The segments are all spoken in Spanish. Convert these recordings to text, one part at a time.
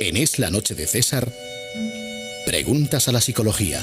En Es la Noche de César, preguntas a la psicología.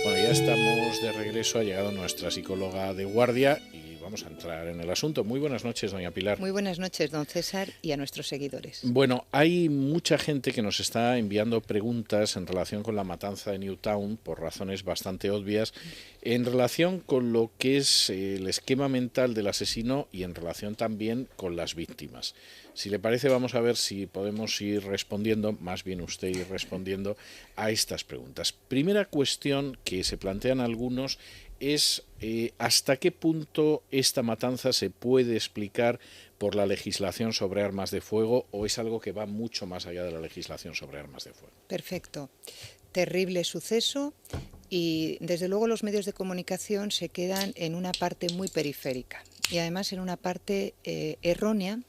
Bueno, ya estamos de regreso, ha llegado nuestra psicóloga de guardia y vamos a entrar en el asunto. Muy buenas noches, doña Pilar. Muy buenas noches, don César, y a nuestros seguidores. Bueno, hay mucha gente que nos está enviando preguntas en relación con la matanza de Newtown, por razones bastante obvias, en relación con lo que es el esquema mental del asesino y en relación también con las víctimas. Si le parece, vamos a ver si podemos ir respondiendo, más bien usted ir respondiendo a estas preguntas. Primera cuestión que se plantean algunos es hasta qué punto esta matanza se puede explicar por la legislación sobre armas de fuego o es algo que va mucho más allá de la legislación sobre armas de fuego. Perfecto. Terrible suceso y desde luego los medios de comunicación se quedan en una parte muy periférica y además en una parte errónea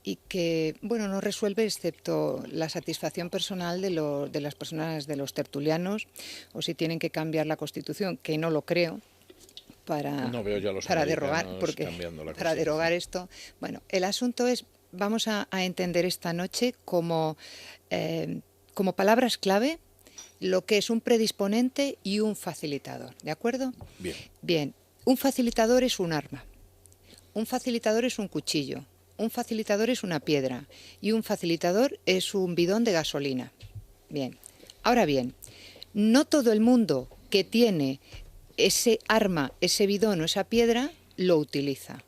y que, bueno, no resuelve excepto la satisfacción personal de las personas, de los tertulianos, o si tienen que cambiar la Constitución, que no lo creo, para derogar esto. Bueno, el asunto es, vamos a entender esta noche como palabras clave lo que es un predisponente y un facilitador, ¿de acuerdo? Bien, un facilitador es un arma, un facilitador es un cuchillo, un facilitador es una piedra y un facilitador es un bidón de gasolina. Bien, ahora bien, no todo el mundo que tiene ese arma, ese bidón o esa piedra lo utiliza.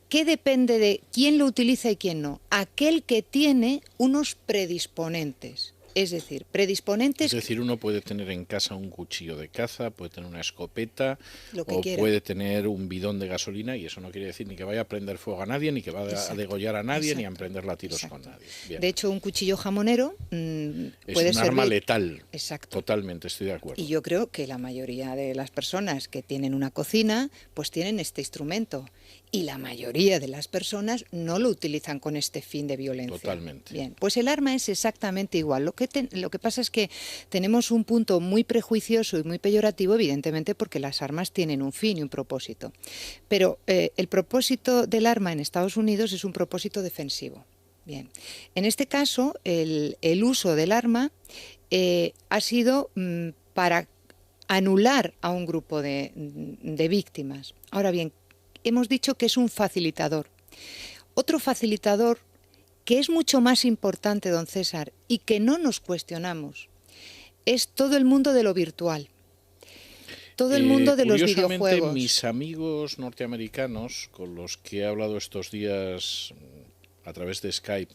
¿Qué depende de quién lo utiliza y quién no? Aquel que tiene unos predisponentes. Es decir, predisponentes... Es decir, uno puede tener en casa un cuchillo de caza, puede tener una escopeta o quiera. Puede tener un bidón de gasolina y eso no quiere decir ni que vaya a prender fuego a nadie, ni que vaya a degollar a nadie, ni a emprender a tiros con nadie. Bien. De hecho, un cuchillo jamonero puede es un arma letal. Exacto. Totalmente, estoy de acuerdo. Y yo creo que la mayoría de las personas que tienen una cocina, pues tienen este instrumento. Y la mayoría de las personas no lo utilizan con este fin de violencia. Totalmente. Bien, pues el arma es exactamente igual. Lo que pasa es que tenemos un punto muy prejuicioso y muy peyorativo, evidentemente, porque las armas tienen un fin y un propósito. Pero el propósito del arma en Estados Unidos es un propósito defensivo. Bien, en este caso, el uso del arma ha sido para anular a un grupo de víctimas. Ahora bien, hemos dicho que es un facilitador. Otro facilitador que es mucho más importante, don César, y que no nos cuestionamos, es todo el mundo de lo virtual. Todo el mundo de los videojuegos. Mis amigos norteamericanos, con los que he hablado estos días a través de Skype,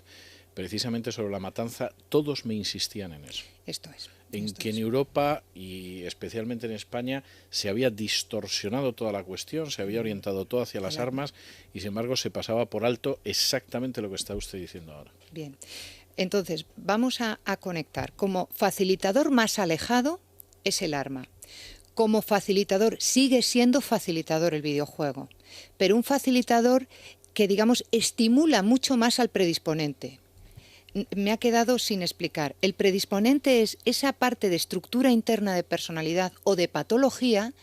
precisamente sobre la matanza, todos me insistían en eso. Esto es. En Europa y especialmente en España se había distorsionado toda la cuestión, se había orientado todo hacia las armas y sin embargo se pasaba por alto exactamente lo que está usted diciendo ahora. Bien, entonces vamos a conectar. Como facilitador más alejado es el arma. Como facilitador sigue siendo facilitador el videojuego, pero un facilitador que, digamos, estimula mucho más al predisponente. Me ha quedado sin explicar. El predisponente es esa parte de estructura interna de personalidad o de patología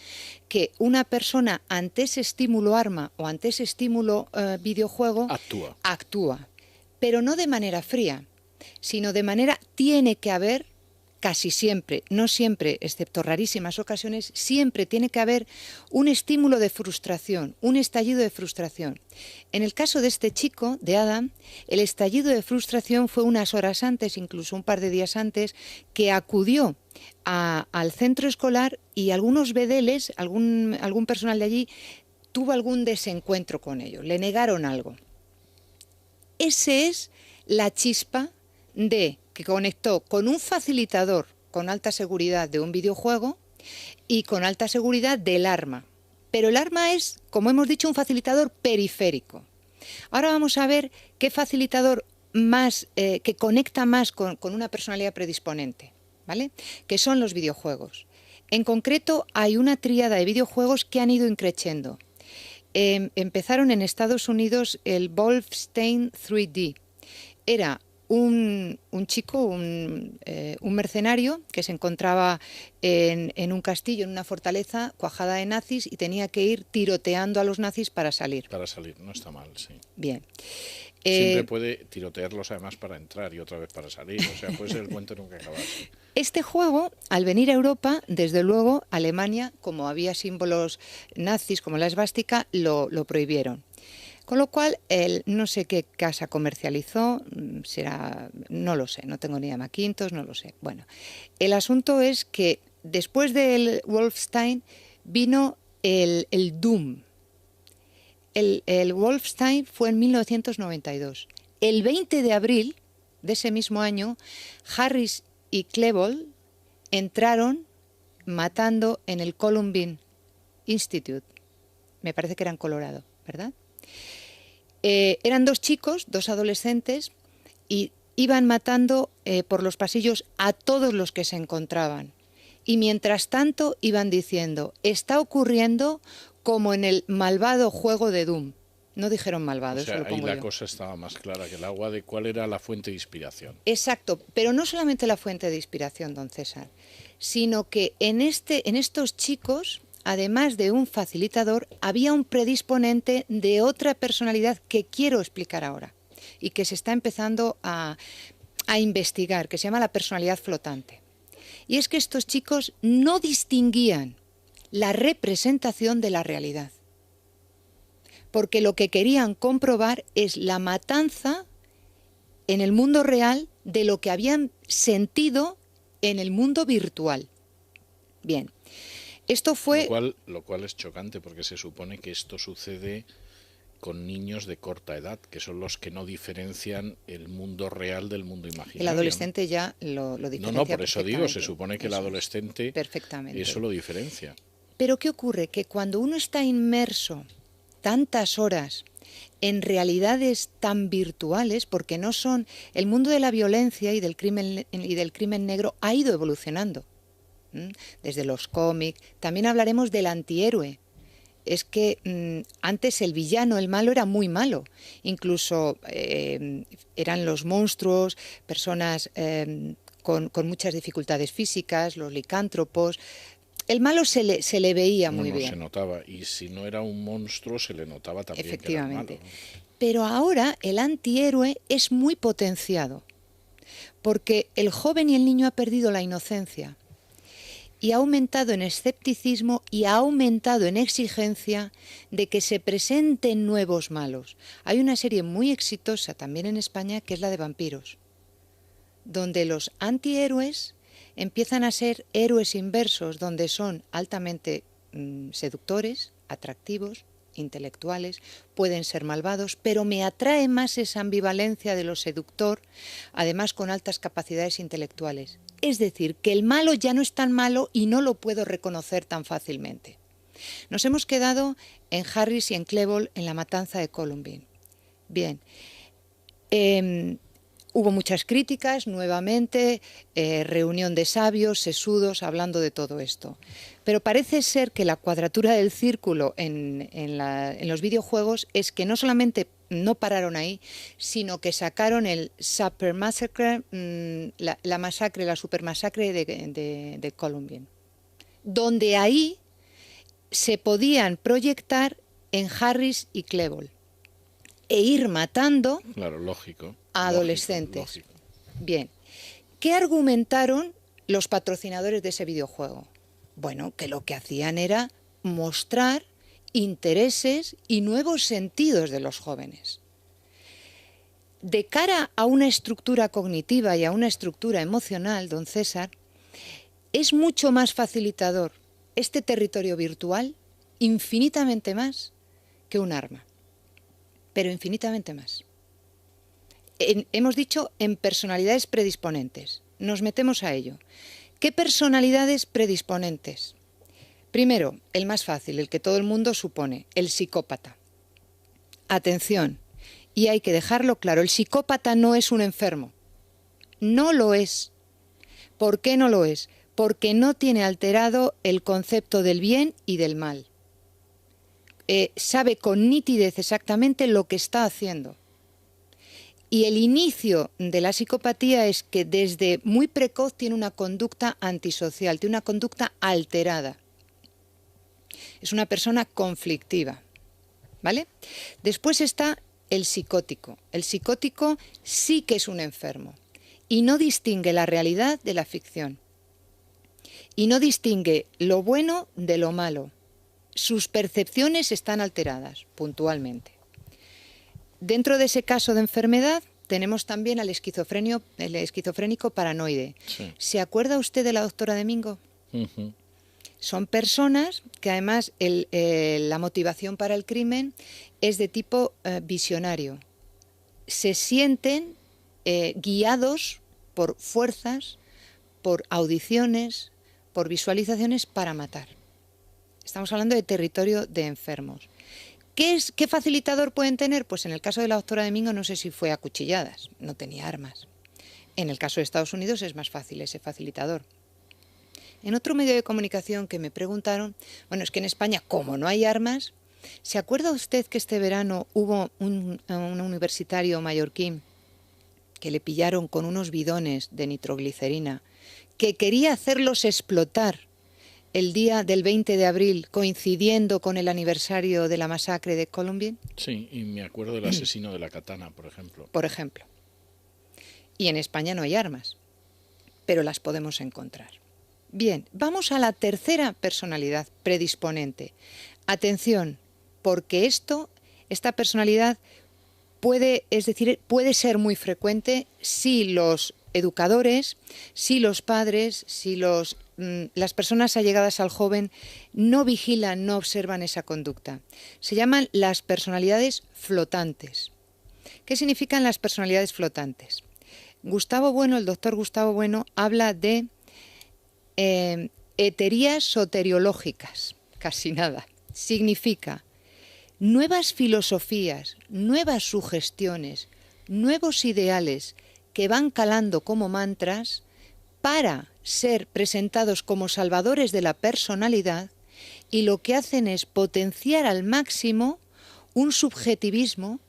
que una persona ante ese estímulo arma o ante ese estímulo videojuego actúa, pero no de manera fría, sino de manera tiene que haber, casi siempre, no siempre, excepto rarísimas ocasiones, siempre tiene que haber un estímulo de frustración, un estallido de frustración. En el caso de este chico, de Adam, el estallido de frustración fue unas horas antes, incluso un par de días antes, que acudió al centro escolar y algunos bedeles, algún personal de allí, tuvo algún desencuentro con ellos, le negaron algo. Esa es la chispa que conectó con un facilitador con alta seguridad de un videojuego y con alta seguridad del arma. Pero el arma es, como hemos dicho, un facilitador periférico. Ahora vamos a ver qué facilitador más, que conecta más con una personalidad predisponente, ¿vale? Que son los videojuegos. En concreto, hay una tríada de videojuegos que han ido increciendo. Empezaron en Estados Unidos el Wolfenstein 3D. Era un chico, un mercenario que se encontraba en un castillo, en una fortaleza cuajada de nazis, y tenía que ir tiroteando a los nazis para salir. Para salir, no está mal, sí. Bien. Siempre puede tirotearlos además para entrar y otra vez para salir, o sea, puede ser el cuento nunca acabar. Este juego, al venir a Europa, desde luego, Alemania, como había símbolos nazis como la esvástica, lo prohibieron. Con lo cual, no sé qué casa comercializó, no lo sé, no tengo ni idea, Macintosh, no lo sé. Bueno, el asunto es que después del Wolfenstein vino el Doom. El Wolfenstein fue en 1992. El 20 de abril de ese mismo año, Harris y Klebold entraron matando en el Columbine Institute. Me parece que era en Colorado, ¿verdad? Eran dos chicos, dos adolescentes, y iban matando por los pasillos a todos los que se encontraban. Y mientras tanto iban diciendo, está ocurriendo como en el malvado juego de Doom. No dijeron malvado, o sea, eso lo pongo ahí la yo. cosa estaba más clara que el agua de cuál era la fuente de inspiración. Exacto, pero no solamente la fuente de inspiración, don César, sino que en estos chicos, además de un facilitador, había un predisponente de otra personalidad que quiero explicar ahora y que se está empezando a investigar, que se llama la personalidad flotante. Y es que estos chicos no distinguían la representación de la realidad, porque lo que querían comprobar es la matanza en el mundo real de lo que habían sentido en el mundo virtual. Bien, esto fue... Lo cual es chocante, porque se supone que esto sucede con niños de corta edad, que son los que no diferencian el mundo real del mundo imaginario. El adolescente, ¿no?, ya lo diferencia. No, por eso digo, se supone que el adolescente perfectamente eso lo diferencia. Pero ¿qué ocurre? Que cuando uno está inmerso tantas horas en realidades tan virtuales, porque no son... El mundo de la violencia y del crimen negro ha ido evolucionando. Desde los cómics, también hablaremos del antihéroe. Es que antes el villano, el malo, era muy malo. Incluso eran los monstruos, personas con muchas dificultades físicas, los licántropos. El malo se le veía muy bien. Se notaba, y si no era un monstruo se le notaba también. Efectivamente. Que era malo. Pero ahora el antihéroe es muy potenciado, porque el joven y el niño ha perdido la inocencia y ha aumentado en escepticismo y ha aumentado en exigencia de que se presenten nuevos malos. Hay una serie muy exitosa también en España, que es la de vampiros, donde los antihéroes empiezan a ser héroes inversos, donde son altamente seductores, atractivos, intelectuales, pueden ser malvados, pero me atrae más esa ambivalencia de lo seductor, además con altas capacidades intelectuales. Es decir, que el malo ya no es tan malo y no lo puedo reconocer tan fácilmente. Nos hemos quedado en Harris y en Klebold en la matanza de Columbine. Bien, hubo muchas críticas, nuevamente, reunión de sabios, sesudos, hablando de todo esto. Pero parece ser que la cuadratura del círculo en los videojuegos es que no solamente no pararon ahí, sino que sacaron el Super Massacre, la Super Masacre de Columbine, donde ahí se podían proyectar en Harris y Klebold e ir matando, claro, lógico, a adolescentes. Lógico. Bien, ¿qué argumentaron los patrocinadores de ese videojuego? Bueno, que lo que hacían era mostrar intereses y nuevos sentidos de los jóvenes. De cara a una estructura cognitiva y a una estructura emocional, don César, es mucho más facilitador este territorio virtual, infinitamente más que un arma, pero infinitamente más. Hemos dicho en personalidades predisponentes. Nos metemos a ello. ¿Qué personalidades predisponentes? Primero, el más fácil, el que todo el mundo supone, el psicópata. Atención, y hay que dejarlo claro, el psicópata no es un enfermo. No lo es. ¿Por qué no lo es? porque no tiene alterado el concepto del bien y del mal. Sabe con nitidez exactamente lo que está haciendo. Y el inicio de la psicopatía es que desde muy precoz tiene una conducta antisocial, tiene una conducta alterada. Es una persona conflictiva, ¿vale? Después está el psicótico. El psicótico sí que es un enfermo y no distingue la realidad de la ficción. Y no distingue lo bueno de lo malo. Sus percepciones están alteradas puntualmente. Dentro de ese caso de enfermedad tenemos también al esquizofrénico paranoide. Sí. ¿Se acuerda usted de la doctora Domingo? Ujú. Son personas que además la motivación para el crimen es de tipo visionario. Se sienten guiados por fuerzas, por audiciones, por visualizaciones para matar. Estamos hablando de territorio de enfermos. ¿Qué facilitador pueden tener? Pues en el caso de la doctora Domingo no sé si fue a cuchilladas, no tenía armas. En el caso de Estados Unidos es más fácil ese facilitador. En otro medio de comunicación que me preguntaron, bueno, es que en España, como no hay armas, ¿se acuerda usted que este verano hubo un universitario mallorquín que le pillaron con unos bidones de nitroglicerina, que quería hacerlos explotar el día del 20 de abril, coincidiendo con el aniversario de la masacre de Columbine? Sí, y me acuerdo del asesino de la katana, por ejemplo. Por ejemplo. Y en España no hay armas, pero las podemos encontrar. Bien, vamos a la tercera personalidad predisponente. Atención, porque esta personalidad puede ser muy frecuente si los educadores, si los padres, si las personas allegadas al joven no vigilan, no observan esa conducta. Se llaman las personalidades flotantes. ¿Qué significan las personalidades flotantes? El doctor Gustavo Bueno, habla de heterías soteriológicas, casi nada. Significa nuevas filosofías, nuevas sugestiones, nuevos ideales que van calando como mantras para ser presentados como salvadores de la personalidad, y lo que hacen es potenciar al máximo un subjetivismo,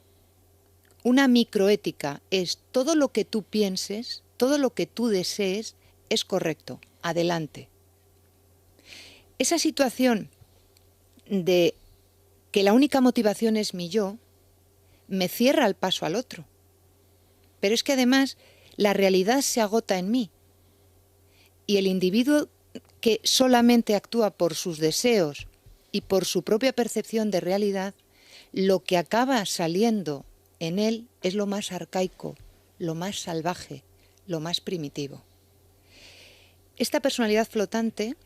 una microética. Es todo lo que tú pienses, todo lo que tú desees es correcto. Adelante. Esa situación de que la única motivación es mi yo, me cierra el paso al otro. Pero es que además la realidad se agota en mí. Y el individuo que solamente actúa por sus deseos y por su propia percepción de realidad, lo que acaba saliendo en él es lo más arcaico, lo más salvaje, lo más primitivo. Esta personalidad flotante,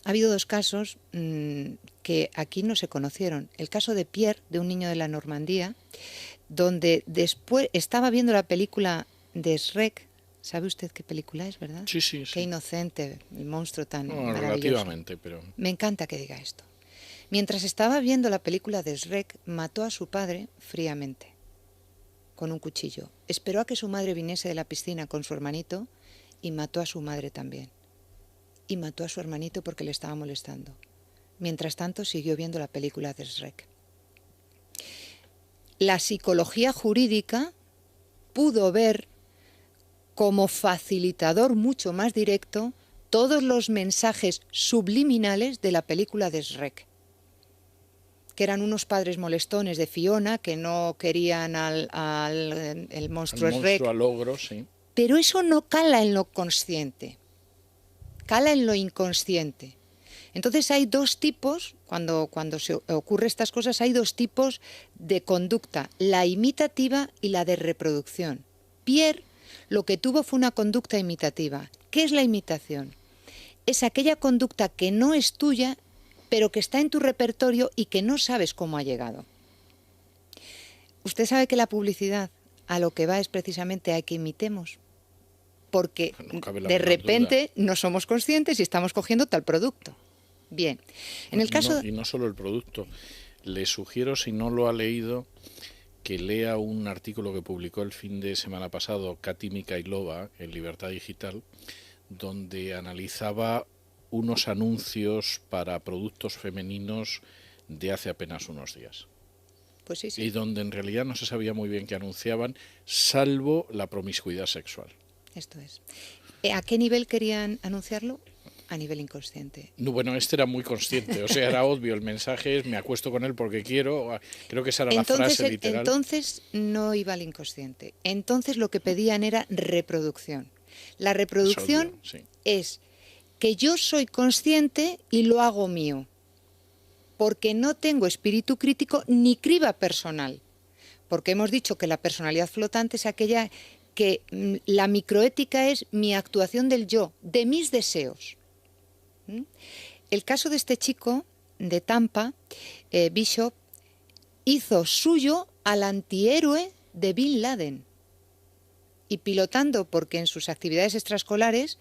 ha habido dos casos que aquí no se conocieron. El caso de Pierre, de un niño de la Normandía, donde después estaba viendo la película de Shrek. ¿Sabe usted qué película es, verdad? Sí, sí, Qué sí. inocente, el monstruo tan No, maravilloso. relativamente, pero... Me encanta que diga esto. Mientras estaba viendo la película de Shrek, mató a su padre fríamente, con un cuchillo. Esperó a que su madre viniese de la piscina con su hermanito y mató a su madre también. Y mató a su hermanito porque le estaba molestando. Mientras tanto, siguió viendo la película de Shrek. La psicología jurídica pudo ver como facilitador mucho más directo todos los mensajes subliminales de la película de Shrek, que eran unos padres molestones de Fiona que no querían al monstruo Shrek. Al ogro, sí. Pero eso no cala en lo consciente, cala en lo inconsciente. Entonces hay dos tipos, cuando se ocurren estas cosas, hay dos tipos de conducta, la imitativa y la de reproducción. Pierre lo que tuvo fue una conducta imitativa. ¿Qué es la imitación? Es aquella conducta que no es tuya, pero que está en tu repertorio y que no sabes cómo ha llegado. Usted sabe que la publicidad a lo que va es precisamente a que imitemos, porque de repente no somos conscientes y estamos cogiendo tal producto. Bien, en el caso... Y no solo el producto. Le sugiero, si no lo ha leído, que lea un artículo que publicó el fin de semana pasado Katy Mikailova en Libertad Digital, donde analizaba unos anuncios para productos femeninos de hace apenas unos días. Pues sí, sí. Y donde en realidad no se sabía muy bien qué anunciaban, salvo la promiscuidad sexual. Esto es. ¿A qué nivel querían anunciarlo? A nivel inconsciente. No, bueno, este era muy consciente, o sea, era obvio, el mensaje es me acuesto con él porque quiero, creo que esa era la frase literal. Entonces no iba al inconsciente, entonces lo que pedían era reproducción. La reproducción Es obvio, sí. es que yo soy consciente y lo hago mío, porque no tengo espíritu crítico ni criba personal, porque hemos dicho que la personalidad flotante es aquella que la microética es mi actuación del yo, de mis deseos. El caso de este chico de Tampa, Bishop, hizo suyo al antihéroe de Bin Laden. Y pilotando, porque en sus actividades extraescolares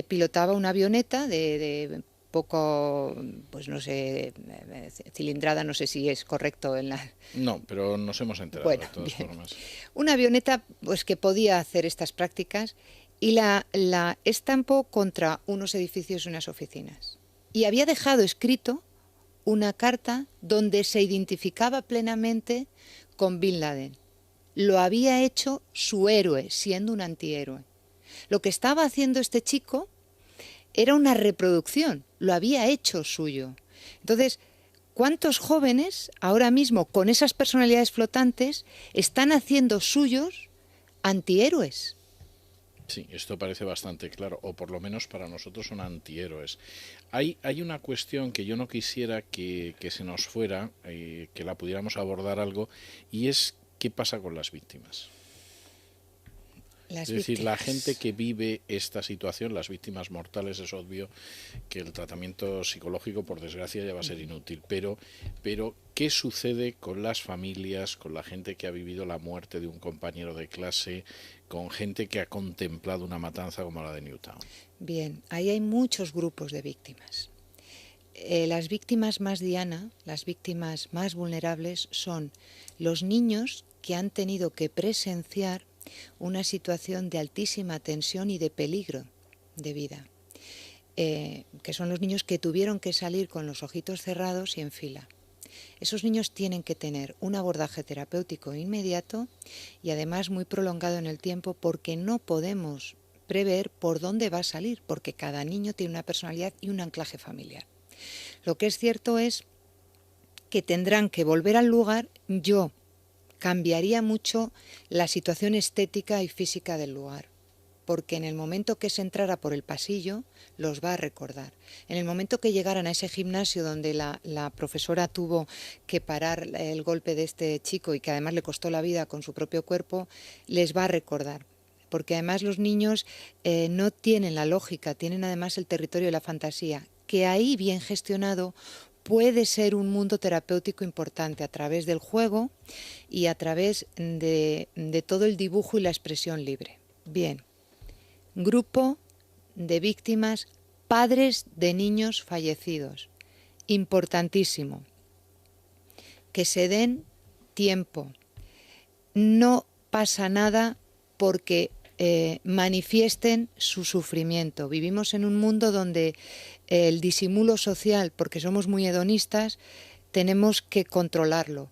pilotaba una avioneta de poco, pues no sé, cilindrada, no sé si es correcto en la... No, pero nos hemos enterado de todas formas. Una avioneta pues que podía hacer estas prácticas y la estampó contra unos edificios y unas oficinas. Y había dejado escrito una carta donde se identificaba plenamente con Bin Laden. Lo había hecho su héroe, siendo un antihéroe. Lo que estaba haciendo este chico era una reproducción, lo había hecho suyo. Entonces, ¿cuántos jóvenes ahora mismo con esas personalidades flotantes están haciendo suyos antihéroes? Sí, esto parece bastante claro, o por lo menos para nosotros son antihéroes. Hay una cuestión que yo no quisiera que se nos fuera, que la pudiéramos abordar algo, y es qué pasa con las víctimas. Es decir, la gente que vive esta situación, las víctimas mortales, es obvio que el tratamiento psicológico, por desgracia, ya va a ser inútil. Pero ¿qué sucede con las familias, con la gente que ha vivido la muerte de un compañero de clase, con gente que ha contemplado una matanza como la de Newtown? Bien, ahí hay muchos grupos de víctimas. Las víctimas más diana, las víctimas más vulnerables son los niños que han tenido que presenciar una situación de altísima tensión y de peligro de vida, que son los niños que tuvieron que salir con los ojitos cerrados y en fila. Esos niños tienen que tener un abordaje terapéutico inmediato y además muy prolongado en el tiempo, porque no podemos prever por dónde va a salir, porque cada niño tiene una personalidad y un anclaje familiar. Lo que es cierto es que tendrán que volver al lugar. Yo cambiaría mucho la situación estética y física del lugar, porque en el momento que se entrara por el pasillo los va a recordar. En el momento que llegaran a ese gimnasio donde la profesora tuvo que parar el golpe de este chico y que además le costó la vida con su propio cuerpo, les va a recordar. Porque además los niños no tienen la lógica, tienen además el territorio de la fantasía, que ahí bien gestionado puede ser un mundo terapéutico importante a través del juego y a través de todo el dibujo y la expresión libre. Bien, grupo de víctimas, padres de niños fallecidos. Importantísimo. Que se den tiempo. No pasa nada porque manifiesten su sufrimiento. Vivimos en un mundo donde el disimulo social, porque somos muy hedonistas, tenemos que controlarlo.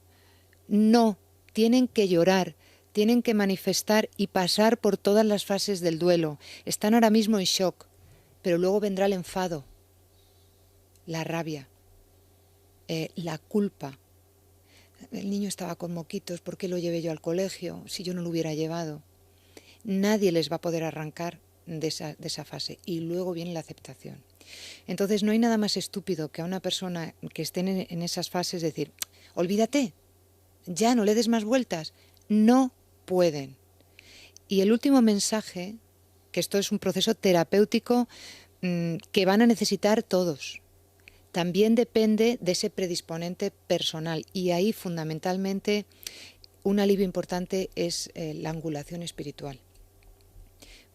No, tienen que llorar, tienen que manifestar y pasar por todas las fases del duelo. Están ahora mismo en shock, pero luego vendrá el enfado, la rabia, la culpa. El niño estaba con moquitos, ¿por qué lo llevé yo al colegio si yo no lo hubiera llevado? Nadie les va a poder arrancar de esa fase. Y luego viene la aceptación. Entonces no hay nada más estúpido que a una persona que esté en esas fases decir, olvídate, ya no le des más vueltas. No pueden. Y el último mensaje, que esto es un proceso terapéutico que van a necesitar todos. También depende de ese predisponente personal. Y ahí fundamentalmente un alivio importante es la angulación espiritual.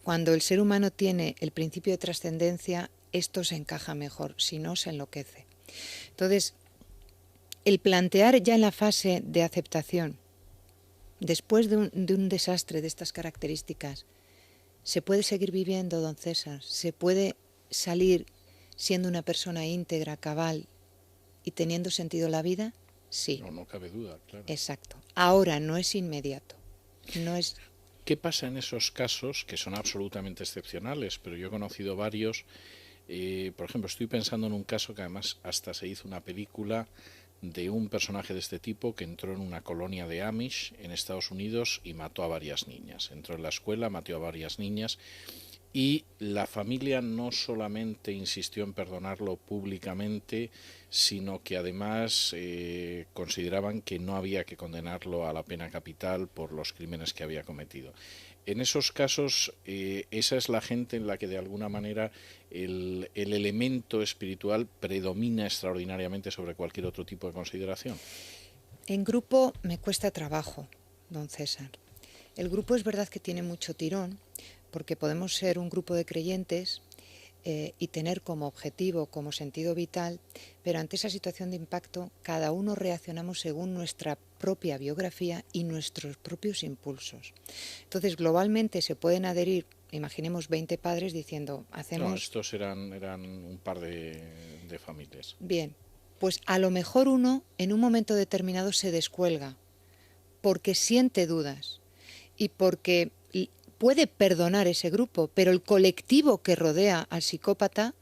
Cuando el ser humano tiene el principio de trascendencia, esto se encaja mejor, si no se enloquece. Entonces, el plantear ya en la fase de aceptación, después de un desastre de estas características, ¿Se puede seguir viviendo, don César? ¿Se puede salir siendo una persona íntegra, cabal y teniendo sentido la vida? Sí. No, no cabe duda, claro. Exacto. Ahora no es inmediato. No es... ¿Qué pasa en esos casos que son absolutamente excepcionales? Pero yo he conocido varios. Por ejemplo, estoy pensando en un caso que además hasta se hizo una película de un personaje de este tipo que entró en una colonia de Amish en Estados Unidos y mató a varias niñas. Entró en la escuela, mató a varias niñas y la familia no solamente insistió en perdonarlo públicamente, sino que además consideraban que no había que condenarlo a la pena capital por los crímenes que había cometido. En esos casos, esa es la gente en la que de alguna manera el elemento espiritual predomina extraordinariamente sobre cualquier otro tipo de consideración. En grupo me cuesta trabajo, don César. El grupo es verdad que tiene mucho tirón, porque podemos ser un grupo de creyentes y tener como objetivo, como sentido vital, pero ante esa situación de impacto, cada uno reaccionamos según nuestra propia biografía y nuestros propios impulsos. Entonces, globalmente se pueden adherir, imaginemos 20 padres diciendo, hacemos... No, estos eran un par de familias. Bien, pues a lo mejor uno en un momento determinado se descuelga, porque siente dudas y porque puede perdonar ese grupo, pero el colectivo que rodea al psicópata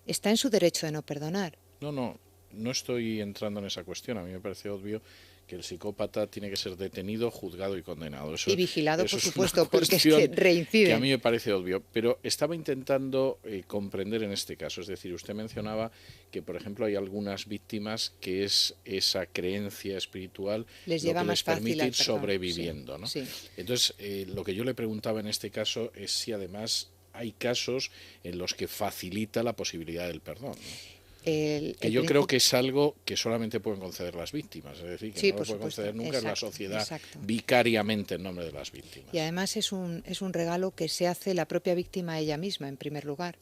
está en su derecho de no perdonar. No estoy entrando en esa cuestión. A mí me parece obvio que el psicópata tiene que ser detenido, juzgado y condenado. Eso, y vigilado, eso por es supuesto, porque es que reincide. Que a mí me parece obvio, pero estaba intentando comprender en este caso. Es decir, usted mencionaba que, por ejemplo, hay algunas víctimas que es esa creencia espiritual les lo lleva que más les permite fácil ir sobreviviendo, sí, ¿no? Sí. Entonces, lo que yo le preguntaba en este caso es si además hay casos en los que facilita la posibilidad del perdón, ¿no? Que yo creo que es algo que solamente pueden conceder las víctimas, es decir, que sí, no lo puede conceder nunca, exacto, es la sociedad exacto. vicariamente en nombre de las víctimas. Y además es un regalo que se hace la propia víctima a ella misma, en primer lugar,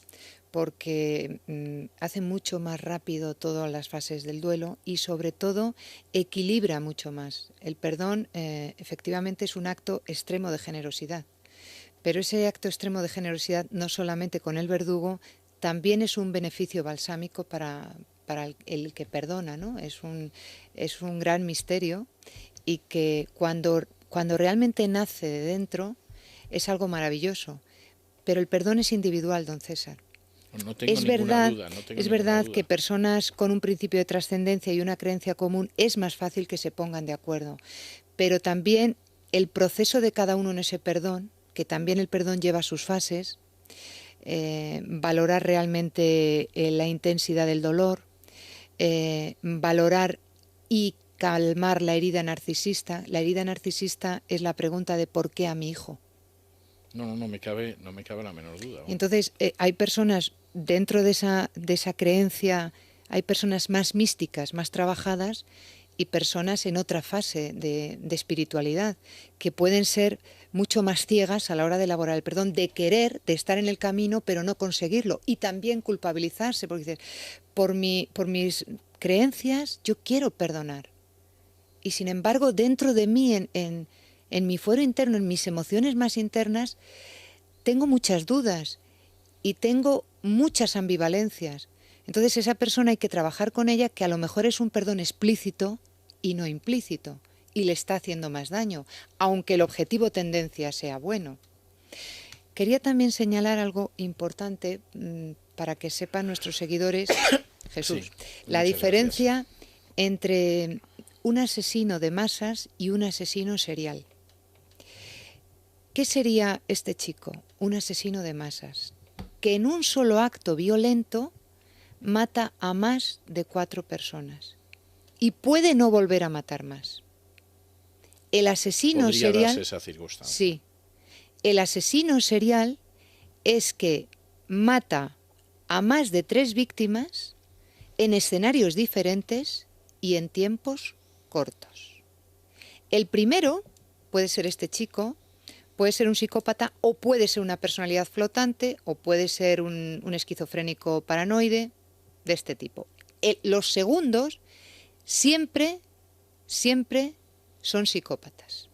porque hace mucho más rápido todas las fases del duelo y sobre todo equilibra mucho más. El perdón efectivamente es un acto extremo de generosidad, pero ese acto extremo de generosidad no solamente con el verdugo, también es un beneficio balsámico para el que perdona, ¿no? Es un gran misterio y que cuando realmente nace de dentro es algo maravilloso. Pero el perdón es individual, don César. No tengo ninguna duda. Es verdad que personas con un principio de trascendencia y una creencia común es más fácil que se pongan de acuerdo. Pero también el proceso de cada uno en ese perdón, que también el perdón lleva sus fases, valorar realmente la intensidad del dolor, valorar y calmar la herida narcisista. La herida narcisista es la pregunta de ¿por qué a mi hijo? No me cabe la menor duda. Entonces, hay personas dentro de esa creencia, hay personas más místicas, más trabajadas, y personas en otra fase de espiritualidad, que pueden ser mucho más ciegas a la hora de elaborar el perdón, de querer, de estar en el camino, pero no conseguirlo, y también culpabilizarse, porque dices, por mis creencias yo quiero perdonar, y sin embargo dentro de mí, en mi fuero interno, en mis emociones más internas, tengo muchas dudas y tengo muchas ambivalencias. Entonces esa persona hay que trabajar con ella, que a lo mejor es un perdón explícito y no implícito, y le está haciendo más daño, aunque el objetivo tendencia sea bueno. Quería también señalar algo importante para que sepan nuestros seguidores, Jesús, la diferencia entre un asesino de masas y un asesino serial. ¿Qué sería este chico? Un asesino de masas, que en un solo acto violento mata a más de 4 personas y puede no volver a matar más. El asesino ¿Podría serial, darse esa circunstancia? sí, el asesino serial es que mata a más de 3 víctimas en escenarios diferentes y en tiempos cortos. El primero puede ser este chico, puede ser un psicópata o puede ser una personalidad flotante o puede ser un esquizofrénico paranoide de este tipo. Los segundos siempre son psicópatas.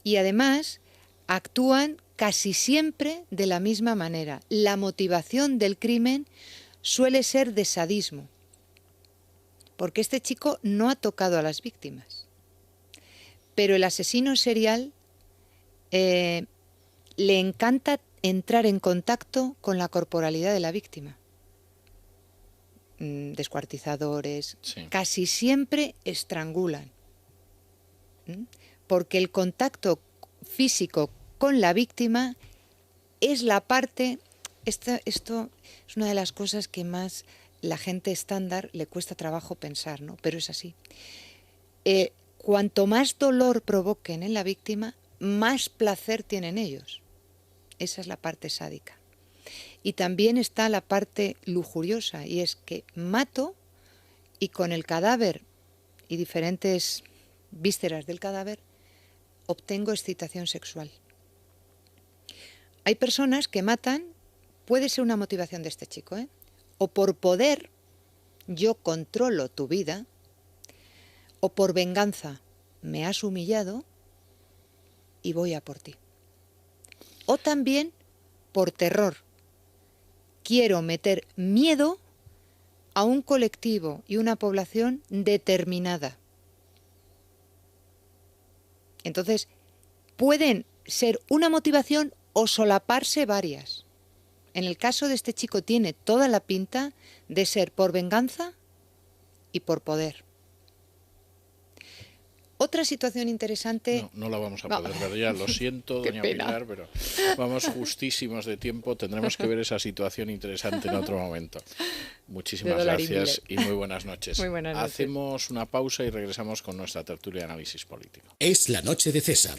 Y además actúan casi siempre de la misma manera. La motivación del crimen suele ser de sadismo, porque este chico no ha tocado a las víctimas. Pero el asesino serial le encanta entrar en contacto con la corporalidad de la víctima. Descuartizadores, Sí. casi siempre estrangulan. Porque el contacto físico con la víctima es la parte... Esto es una de las cosas que más la gente estándar le cuesta trabajo pensar, ¿no? Pero es así. Cuanto más dolor provoquen en la víctima, más placer tienen ellos. Esa es la parte sádica. Y también está la parte lujuriosa, y es que mato y con el cadáver y diferentes vísceras del cadáver obtengo excitación sexual. Hay personas que matan, puede ser una motivación de este chico, o por poder, yo controlo tu vida, o por venganza, me has humillado y voy a por ti. O también por terror, quiero meter miedo a un colectivo y una población determinada. Entonces, pueden ser una motivación o solaparse varias. En el caso de este chico tiene toda la pinta de ser por venganza y por poder. Otra situación interesante... No la vamos a poder ver ya, lo siento, doña Pilar, pero vamos justísimos de tiempo, tendremos que ver esa situación interesante en otro momento. Muchísimas gracias y muy buenas noches. Muy buenas noches. Hacemos una pausa y regresamos con nuestra tertulia de análisis político. Es la noche de César.